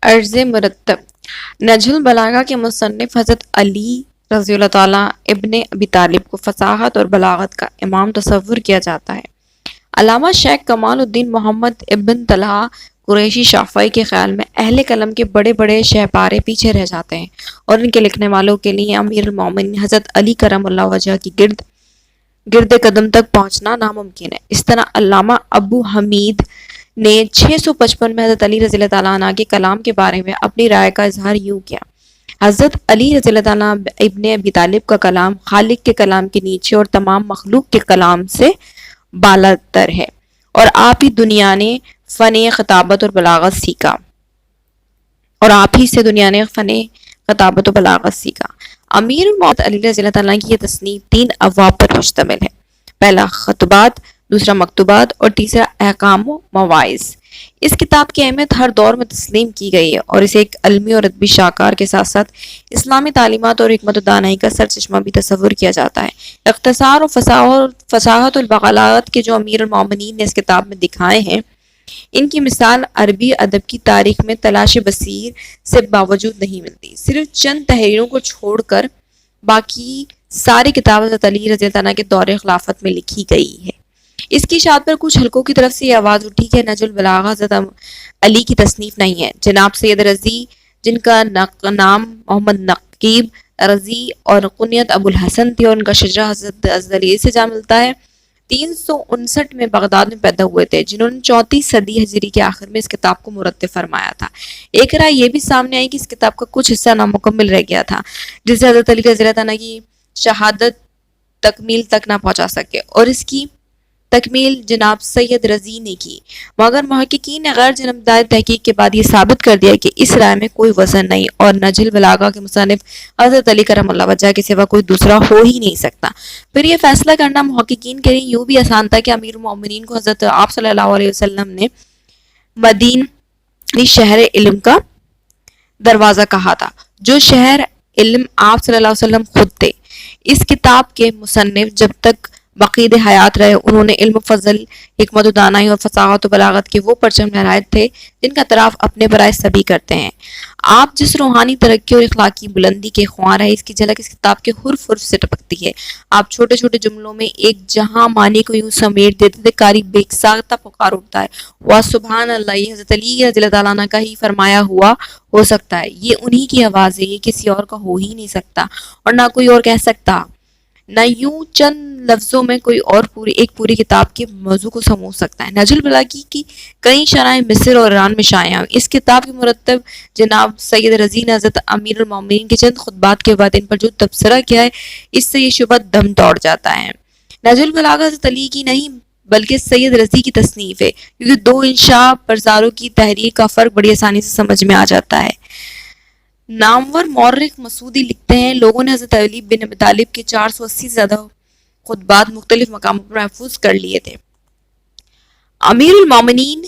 عرض مرتب نجل البلاغہ کے مصنف حضرت علی رضی اللہ تعالیٰ ابن ابی طالب کو فصاحت اور بلاغت کا امام تصور کیا جاتا ہے۔ علامہ شیخ کمال الدین محمد ابن طلحہ قریشی شافعی کے خیال میں اہل قلم کے بڑے بڑے شہپارے پیچھے رہ جاتے ہیں اور ان کے لکھنے والوں کے لیے امیر المومنین حضرت علی کرم اللہ وجہ کی گرد قدم تک پہنچنا ناممکن ہے۔ اس طرح علامہ ابو حمید نے 655 میں حضرت علی رضی اللہ تعالیٰ عنہ کے کلام کے بارے میں اپنی رائے کا اظہار یوں کیا: حضرت علی رضی اللہ تعالیٰ ابن ابی طالب کا کلام خالق کے کلام کے نیچے اور تمام مخلوق کے کلام سے بالاتر ہے، اور آپ ہی دنیا نے فن خطابت اور بلاغت سیکھا امیر الموت علی رضی اللہ تعالیٰ کی یہ تصنیف 3 ابواب پر مشتمل ہے: پہلا خطبات، دوسرا مکتوبات اور تیسرا احکام و مواعظ۔ اس کتاب کی اہمیت ہر دور میں تسلیم کی گئی ہے اور اسے ایک علمی اور ادبی شاہکار کے ساتھ ساتھ اسلامی تعلیمات اور حکمت و دانائی کا سرچشمہ بھی تصور کیا جاتا ہے۔ اختصار و فصاحت البلاغت کے جو امیر المومنین نے اس کتاب میں دکھائے ہیں، ان کی مثال عربی ادب کی تاریخ میں تلاش بصیر سے باوجود نہیں ملتی۔ صرف چند تحریروں کو چھوڑ کر باقی ساری کتاب حضرت علی رضی اللہ عنہ کے دور خلافت میں لکھی گئی ہے۔ اس کی اشاعت پر کچھ حلقوں کی طرف سے یہ آواز اٹھی کہ نجل البلاغہ حضرت علی کی تصنیف نہیں ہے۔ جناب سید رضی، جن کا نام محمد نقیب رضی اور کنیت ابو الحسن تھی اور ان کا شجرہ حضرت علی سے جا ملتا ہے، 359 میں بغداد میں پیدا ہوئے تھے، جنہوں نے 34 صدی ہجری کے آخر میں اس کتاب کو مرتب فرمایا تھا۔ ایک رائے یہ بھی سامنے آئی کہ اس کتاب کا کچھ حصہ نامکمل رہ گیا تھا، جسے حضرت علی رضی اللہ عنہ کی شہادت تکمیل تک نہ پہنچا سکے، اور اس کی تکمیل جناب سید رضی نے کی، مگر محققین نے غیر جانبدار تحقیق کے بعد یہ ثابت کر دیا کہ اس رائے میں کوئی وزن نہیں اور نجل البلاغہ کے مصنف حضرت علی کرم اللہ وجہ کے سوا کوئی دوسرا ہو ہی نہیں سکتا۔ پھر یہ فیصلہ کرنا محققین کے لیے یوں بھی آسان تھا کہ امیر المومنین کو حضرت آپ صلی اللہ علیہ وسلم نے مدینہ شہر علم کا دروازہ کہا تھا، جو شہر علم آپ صلی اللہ علیہ وسلم خود تھے۔ اس کتاب کے مصنف جب تک بقید حیات رہے، انہوں نے علم و فضل، حکمت و دانائی اور فصاحت و بلاغت کے وہ پرچم لہرائے تھے جن کا اعتراف اپنے برائے سبھی کرتے ہیں۔ آپ جس روحانی ترقی اور اخلاقی بلندی کے خواہاں رہے، اس کی جھلک اس کتاب کے حرف حرف سے ٹپکتی ہے۔ آپ چھوٹے چھوٹے جملوں میں ایک جہاں معنی کو یوں سمیٹ دیتے تھے، قاری بے ساختہ پکار اٹھتا ہے: واہ سبحان اللہ! یہ حضرت علی رضی اللہ تعالیٰ عنہ کا ہی فرمایا ہوا ہو سکتا ہے، یہ انہی کی آواز ہے، یہ کسی اور کا ہو ہی نہیں سکتا اور نہ کوئی اور کہہ سکتا۔ نہ یوں چند لفظوں میں کوئی اور پوری کتاب کے موضوع کو سمو سکتا ہے۔ نجل البلاغہ کی کئی شرائح مصر اور ایران میں شائع ہیں۔ اس کتاب کے مرتب جناب سید رضی نے حضرت امیر المومنین کے چند خطبات کے بعد ان پر جو تبصرہ کیا ہے، اس سے یہ شبہ دم توڑ جاتا ہے۔ نجل البلاغہ حضرت علی کی نہیں بلکہ سید رضی کی تصنیف ہے، کیونکہ دو انشاء پرزاروں کی تحریر کا فرق بڑی آسانی سے سمجھ میں آ جاتا ہے۔ نامور مورخ مسعودی لکھتے ہیں، لوگوں نے حضرت علی بن ابی طالب کے 480 سے زیادہ خطبات مختلف مقاموں پر محفوظ کر لیے تھے۔ امیر المومنین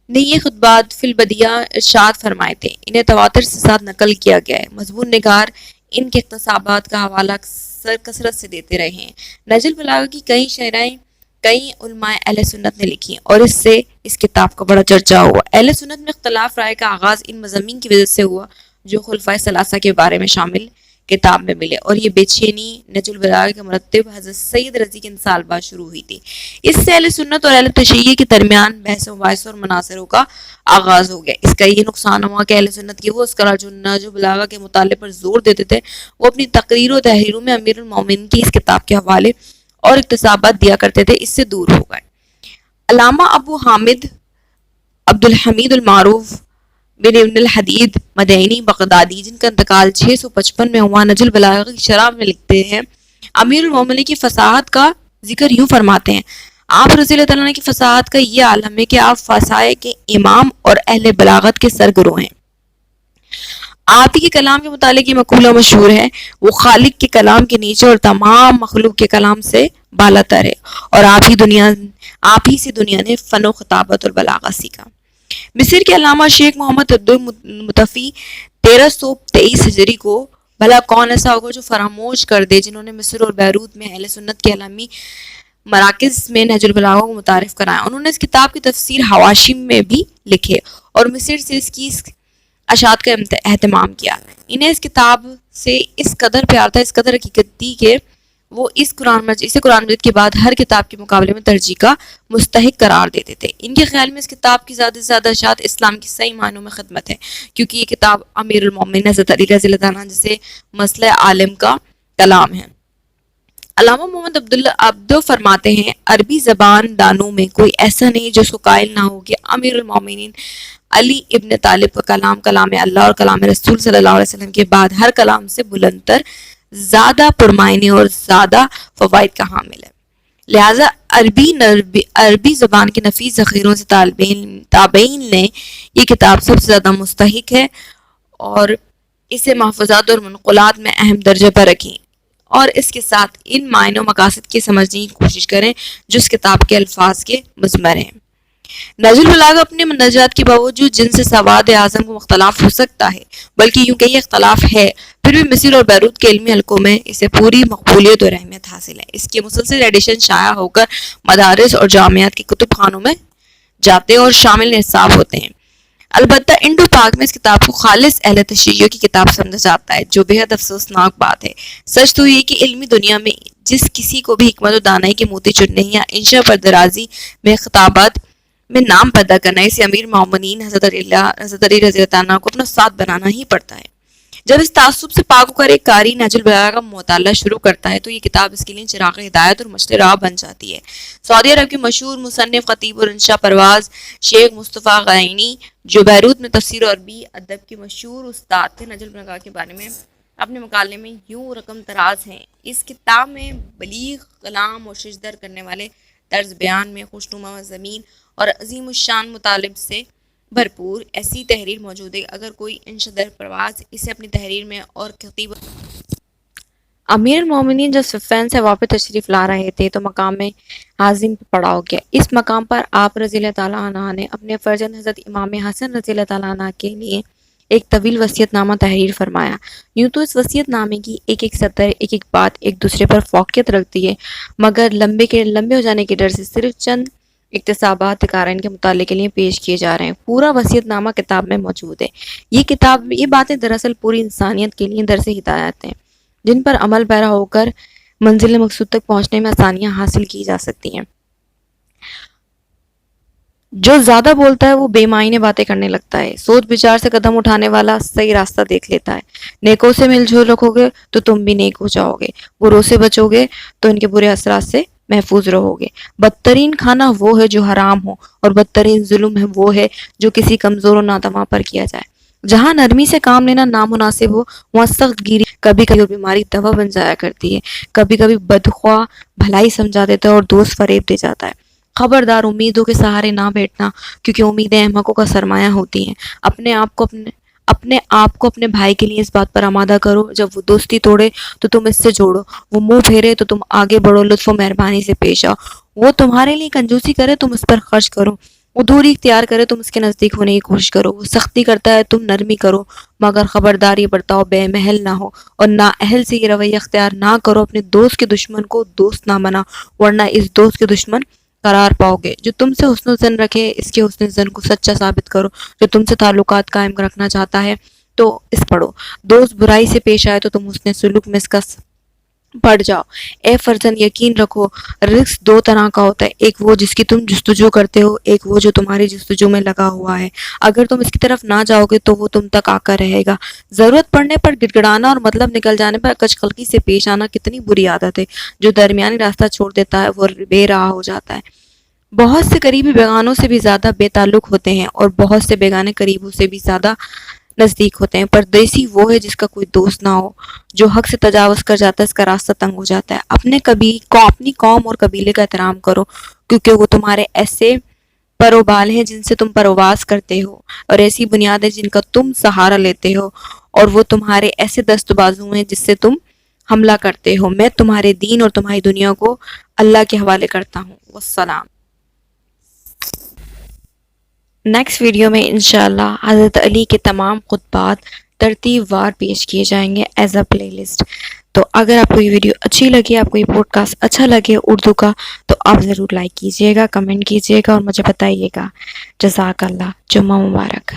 نے یہ خطبات فی البدیہ ارشاد فرمائے تھے، انہیں تواتر سے ساتھ نقل کیا گیا ہے۔ مضمون نگار ان کے اقتباسات کا حوالہ کثرت سے دیتے رہے ہیں۔ نجل البلاغہ کی کئی شرائح کئی علماء اہل سنت نے لکھی اور اس سے اس کتاب کا بڑا چرچا ہوا۔ اہل سنت میں اختلاف رائے کا آغاز ان مضامین کی وجہ سے ہوا جو خلفائے ثلاثہ کے بارے میں شامل کتاب میں ملے، اور یہ بے چینی نجل البلاغہ کے مرتب حضرت سید رضی کے انتقال بعد شروع ہوئی تھی۔ اس سے اہل سنت اور اہل تشیع کے درمیان بحث و مباحث اور مناظروں کا آغاز ہو گیا۔ اس کا یہ نقصان ہوا کہ اہل سنت کے وہ عسکر جو نجل البلاغہ کے مطالعے پر زور دیتے تھے، وہ اپنی تقریر و تحریروں میں امیر المومنین کی اس کتاب کے حوالے اور اقتباسات دیا کرتے تھے، اس سے دور ہو گئے۔ علامہ ابو حامد عبد الحمید المعروف بن ابن الحدید مدینی بغدادی، جن کا انتقال 655 میں ہوا، نجل البلاغہ کی شرح میں لکھتے ہیں، امیر المومنین کی فصاحت کا ذکر یوں فرماتے ہیں: آپ رضی اللہ تعالیٰ کی فصاحت کا یہ عالم ہے کہ آپ فصاحت کے امام اور اہل بلاغت کے سرگرو ہیں۔ آپ ہی کے کلام کے متعلق یہ مقولہ مشہور ہے: وہ خالق کے کلام کے نیچے اور تمام مخلوق کے کلام سے بالاتر ہے، اور آپ ہی سے دنیا نے فن و خطابت اور بلاغت سیکھا۔ مصر کے علامہ شیخ محمد عبد المطفی 1323 ہجری کو، بھلا کون ایسا ہوگا جو فراموش کر دے، جنہوں نے مصر اور بیروت میں اہل سنت کے عالمی مراکز میں نجل البلاغہ کو متعارف کرایا۔ انہوں نے اس کتاب کی تفسیر حواشی میں بھی لکھے اور مصر سے اس کی اشاعت کا اہتمام کیا. انہیں اس کتاب سے اس قدر پیار تھا، اس قدر حقیقت تھی کہ وہ اسے قرآن مجید کے بعد ہر کتاب کے مقابلے میں ترجیح کا مستحق قرار دیتے تھے. ان کے خیال میں اس کتاب کی زیادہ سے زیادہ اشاعت اسلام کی صحیح معنوں میں خدمت ہے، کیونکہ یہ کتاب امیر المومنین حضرت علی رضی اللہ عنہ جیسے مسئلہ عالم کا کلام ہے. علامہ محمد عبدو فرماتے ہیں عربی زبان دانوں میں کوئی ایسا نہیں جو اس کو قائل نہ ہو کہ امیر المومنین علی ابن طالب کا کلام کلام اللہ اور کلام رسول صلی اللہ علیہ وسلم کے بعد ہر کلام سے بلند تر، زیادہ پرمعنی اور زیادہ فوائد کا حامل ہے. لہٰذا عربی زبان کے نفیس ذخیروں سے تابعین نے یہ کتاب سب سے زیادہ مستحق ہے اور اسے محفوظات اور منقولات میں اہم درجے پر رکھیں، اور اس کے ساتھ ان معنی و مقاصد کی سمجھنے کی کوشش کریں جو اس کتاب کے الفاظ کے مضمر ہیں. نہج البلاغہ اپنے مندرجات کے باوجود جن سے سواد اعظم کو مختلف ہو سکتا ہے، بلکہ یوں کہ یہ اختلاف ہے، پھر بھی مصر اور بیروت کے علمی حلقوں میں اسے پوری مقبولیت اور اہمیت حاصل ہے. اس کے مسلسل ایڈیشن شائع ہو کر مدارس اور جامعات کے کتب خانوں میں جاتے اور شامل نصاب ہوتے ہیں. البتہ انڈو پاک میں اس کتاب کو خالص اہل تشیع کی کتاب سمجھا جاتا ہے، جو بے حد افسوسناک بات ہے. سچ تو یہ کہ علمی دنیا میں جس کسی کو بھی حکمت و دانائی کے موتی چننے یا انشا پر درازی میں خطابات میں نام پیدا کرنا، اسے امیر مومنین حضرت علی رضی اللہ عنہ کو اپنا ساتھ بنانا ہی پڑتا ہے. جب اس تعصب سے پاک ہو کر ایک قاری نہج البلاغہ کا مطالعہ شروع کرتا ہے تو یہ کتاب اس کے لیے چراغ ہدایت اور مشت راہ بن جاتی ہے. سعودی عرب کے مشہور مصنف خطیب اور انشا پرواز شیخ مصطفیٰ غینی، جو بیروت میں تفسیر اور عربی ادب کے مشہور استاد تھے، نہج البلاغہ کے بارے میں اپنے مقالے میں یوں رقم تراز ہیں. اس کتاب میں بلیغ کلام اور شجدر کرنے والے طرز بیان میں خوشنما مضامین اور عظیم الشان مطالب سے بھرپور ایسی تحریر موجود ہے. اگر کوئی انشدر پرواز اسے اپنی تحریر میں اور خطیب امیر المومنین جب صفین سے واپس تشریف لا رہے تھے تو مقام عظیم پہ پڑا ہو گیا. اس مقام پر آپ رضی اللہ تعالیٰ عنہ نے اپنے فرزند حضرت امام حسن رضی اللہ تعالیٰ عنہ کے لیے ایک طویل وصیت نامہ تحریر فرمایا. یوں تو اس وصیت نامے کی ایک ایک سطر ایک ایک بات ایک دوسرے پر فوقیت رکھتی ہے، مگر لمبے ہو جانے کے ڈر سے صرف چند اقتصابات قارئین کے مطالعے کے لیے پیش کیے جا رہے ہیں. پورا وصیت نامہ کتاب میں موجود ہے. یہ باتیں دراصل پوری انسانیت کے لیے درس ہدایت ہیں، جن پر عمل پیرا ہو کر منزل مقصود تک پہنچنے میں آسانیاں حاصل کی جا سکتی ہیں. جو زیادہ بولتا ہے وہ بے معنی باتیں کرنے لگتا ہے. سوچ بچار سے قدم اٹھانے والا صحیح راستہ دیکھ لیتا ہے. نیکوں سے مل جول رکھو گے تو تم بھی نیک ہو جاؤ گے، بروں سے بچو گے تو ان کے برے اثرات سے محفوظ رہو گے. بدترین کھانا وہ ہے جو حرام ہو، اور بدترین ظلم ہے وہ ہے جو کسی کمزور و ناتواں پر کیا جائے. جہاں نرمی سے کام لینا نامناسب ہو وہاں سخت گیری کبھی کبھی بیماری دوا بن جایا کرتی ہے. کبھی کبھی بدخواہ بھلائی سمجھا دیتا ہے اور دوست فریب دے جاتا ہے. خبردار امیدوں کے سہارے نہ بیٹھنا، کیونکہ امیدیں احمقوں کا سرمایہ ہوتی ہیں. اپنے آپ کو اپنے بھائی کے لیے اس بات پر آمادہ کرو، جب وہ دوستی توڑے تو تم اس سے جوڑو، وہ منہ پھیرے تو تم آگے بڑھو، لطف و مہربانی سے پیش آؤ. وہ تمہارے لیے کنجوسی کرے تم اس پر خرچ کرو، وہ دوری اختیار کرے تم اس کے نزدیک ہونے کی کوشش کرو، وہ سختی کرتا ہے تم نرمی کرو. مگر خبردار یہ برتاؤ بے محل نہ ہو، اور نااہل سے یہ رویہ اختیار نہ کرو. اپنے دوست کے دشمن کو دوست نہ بنا، ورنہ اس دوست کے دشمن قرار پاؤ گے. جو تم سے حسن الظن رکھے اس کے حسن الظن کو سچا ثابت کرو. جو تم سے تعلقات قائم رکھنا چاہتا ہے تو اس پڑھو. دوست برائی سے پیش آئے تو تم حسن سلوک میں اس کا پڑ جاؤ. اے فرزند یقین رکھو، رزق دو طرح کا ہوتا ہے، ایک وہ جس کی تم جستجو کرتے ہو، ایک وہ جو تمہاری جستجو میں لگا ہوا ہے. اگر تم اس کی طرف نہ جاؤ گے تو وہ تم تک آ کر رہے گا. ضرورت پڑنے پر گڑ گڑانا اور مطلب نکل جانے پر کچ خلقی سے پیش آنا کتنی بری عادت ہے. جو درمیانی راستہ چھوڑ دیتا ہے وہ بے راہ ہو جاتا ہے. بہت سے قریبی بیگانوں سے بھی زیادہ بے تعلق ہوتے ہیں، اور بہت سے بیگانے قریبوں سے بھی زیادہ نزدیک ہوتے ہیں. پردیسی وہ ہے جس کا کوئی دوست نہ ہو. جو حق سے تجاوز کر جاتا ہے اس کا راستہ تنگ ہو جاتا ہے. اپنی قوم اور قبیلے کا احترام کرو، کیونکہ وہ تمہارے ایسے پروبال ہیں جن سے تم پرواز کرتے ہو، اور ایسی بنیاد ہے جن کا تم سہارا لیتے ہو، اور وہ تمہارے ایسے دست بازو ہیں جس سے تم حملہ کرتے ہو. میں تمہارے دین اور تمہاری دنیا کو اللہ کے حوالے کرتا ہوں. والسلام. نیکسٹ ویڈیو میں انشاءاللہ حضرت علی کے تمام خطبات ترتیب وار پیش کیے جائیں گے ایز اے پلے لسٹ. تو اگر آپ کو یہ ویڈیو اچھی لگے، آپ کو یہ پوڈ کاسٹ اچھا لگے اردو کا، تو آپ ضرور لائک کیجئے گا، کمنٹ کیجئے گا اور مجھے بتائیے گا. جزاک اللہ. جمعہ مبارک.